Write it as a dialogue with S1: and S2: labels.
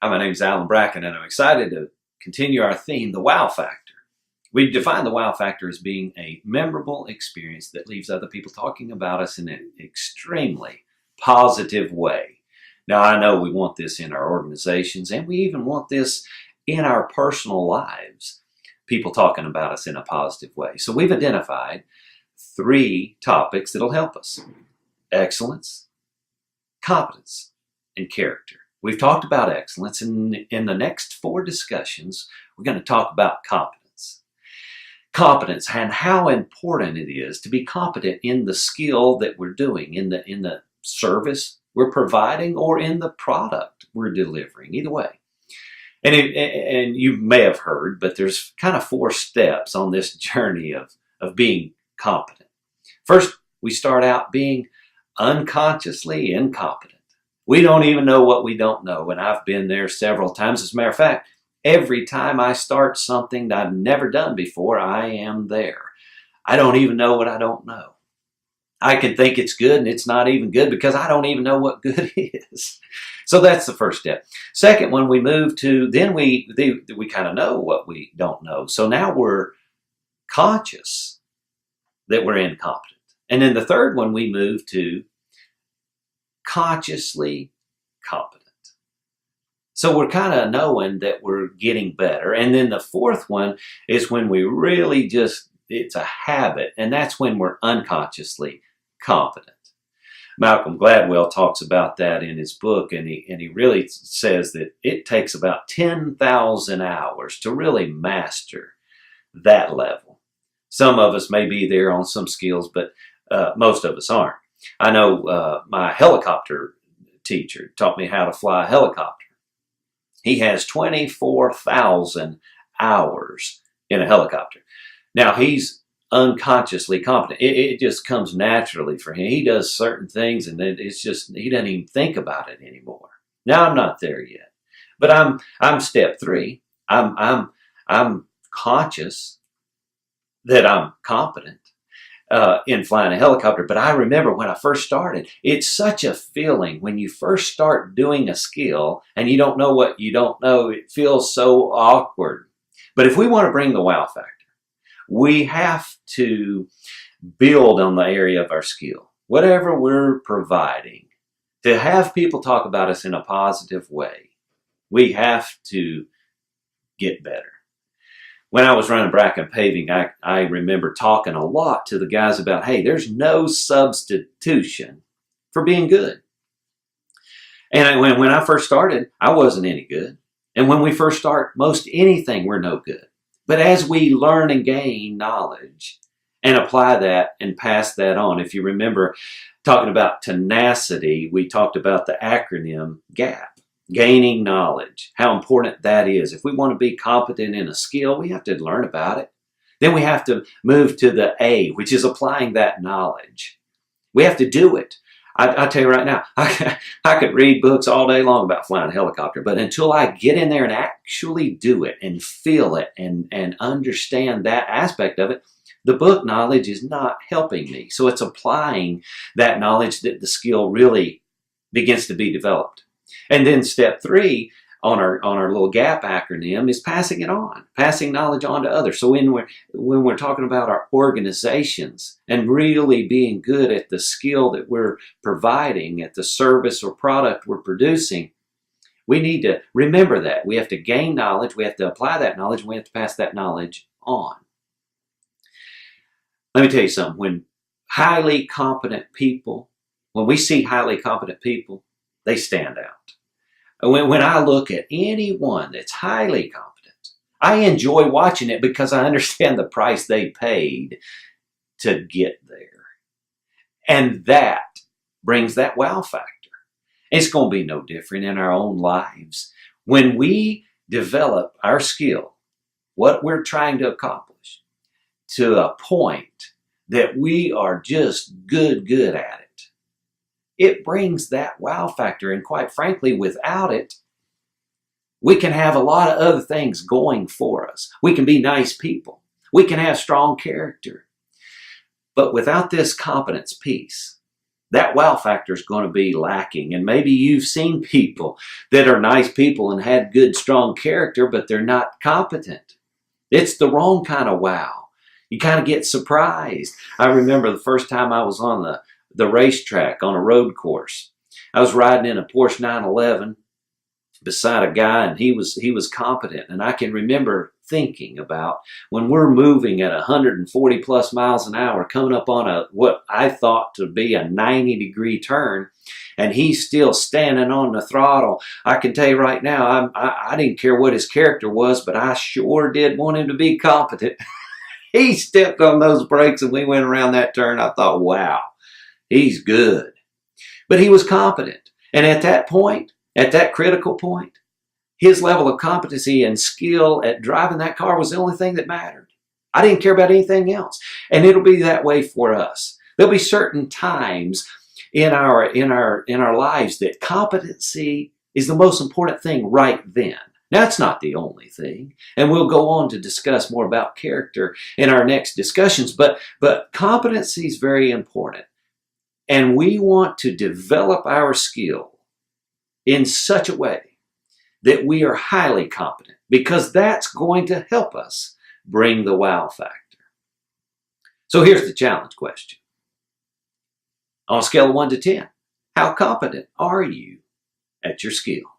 S1: Hi, my name is Alan Bracken, and I'm excited to continue our theme, the wow factor. We define the wow factor as being a memorable experience that leaves other people talking about us in an extremely positive way. Now, I know we want this in our organizations, and we even want this in our personal lives, people talking about us in a positive way. So we've identified 3 topics that'll help us: excellence, competence, and character. We've talked about excellence, and in the next 4 discussions, we're going to talk about competence. Competence and how important it is to be competent in the skill that we're doing, in the service we're providing, or in the product we're delivering, either way. And you may have heard, but there's kind of 4 steps on this journey of being competent. First, we start out being unconsciously incompetent. We don't even know what we don't know, and I've been there several times. As a matter of fact, every time I start something that I've never done before, I am there. I don't even know what I don't know. I can think it's good, and it's not even good because I don't even know what good is. So that's the first step. Second one, we move to, then we kind of know what we don't know. So now we're conscious that we're incompetent. And then the third one, we move to consciously competent. So we're kind of knowing that we're getting better. And then the fourth one is when we really it's a habit, and that's when we're unconsciously competent. Malcolm Gladwell talks about that in his book, and he really says that it takes about 10,000 hours to really master that level. Some of us may be there on some skills, but most of us aren't. I know my helicopter teacher taught me how to fly a helicopter. He has 24,000 hours in a helicopter. Now, he's unconsciously competent. It just comes naturally for him. He does certain things, and it's just, he doesn't even think about it anymore. Now, I'm not there yet, but I'm step 3. I'm conscious that I'm competent in flying a helicopter. But I remember when I first started, it's such a feeling when you first start doing a skill and you don't know what you don't know. It feels so awkward. But if we want to bring the wow factor, we have to build on the area of our skill, whatever we're providing, to have people talk about us in a positive way. We have to get better. When I was running Bracken Paving, I remember talking a lot to the guys about, hey, there's no substitution for being good. And when I first started, I wasn't any good. And when we first start most anything, we're no good. But as we learn and gain knowledge and apply that and pass that on, if you remember talking about tenacity, we talked about the acronym GAP. Gaining knowledge, how important that is. If we want to be competent in a skill, we have to learn about it. Then we have to move to the A, which is applying that knowledge. We have to do it. I tell you right now, I could read books all day long about flying a helicopter, but until I get in there and actually do it and feel it and understand that aspect of it, the book knowledge is not helping me. So it's applying that knowledge that the skill really begins to be developed. And then step 3 on our little GAP acronym is passing it on, passing knowledge on to others. So when we're talking about our organizations and really being good at the skill that we're providing, at the service or product we're producing, we need to remember that. We have to gain knowledge, we have to apply that knowledge, and we have to pass that knowledge on. Let me tell you something. When we see highly competent people, they stand out. When I look at anyone that's highly competent, I enjoy watching it because I understand the price they paid to get there. And that brings that wow factor. It's going to be no different in our own lives. When we develop our skill, what we're trying to accomplish, to a point that we are just good at it, it brings that wow factor. And quite frankly, without it, we can have a lot of other things going for us. We can be nice people. We can have strong character. But without this competence piece, that wow factor is going to be lacking. And maybe you've seen people that are nice people and had good, strong character, but they're not competent. It's the wrong kind of wow. You kind of get surprised. I remember the first time I was on the racetrack on a road course. I was riding in a Porsche 911 beside a guy, and he was competent. And I can remember thinking about when we're moving at 140 plus miles an hour, coming up on what I thought to be a 90-degree turn, and he's still standing on the throttle. I can tell you right now, I didn't care what his character was, but I sure did want him to be competent. He stepped on those brakes and we went around that turn. I thought, wow, he's good. But he was competent. And at that point, at that critical point, his level of competency and skill at driving that car was the only thing that mattered. I didn't care about anything else. And it'll be that way for us. There'll be certain times in our lives that competency is the most important thing right then. Now, it's not the only thing, and we'll go on to discuss more about character in our next discussions, but competency is very important. And we want to develop our skill in such a way that we are highly competent, because that's going to help us bring the wow factor. So here's the challenge question. On a scale of 1 to 10, how competent are you at your skill?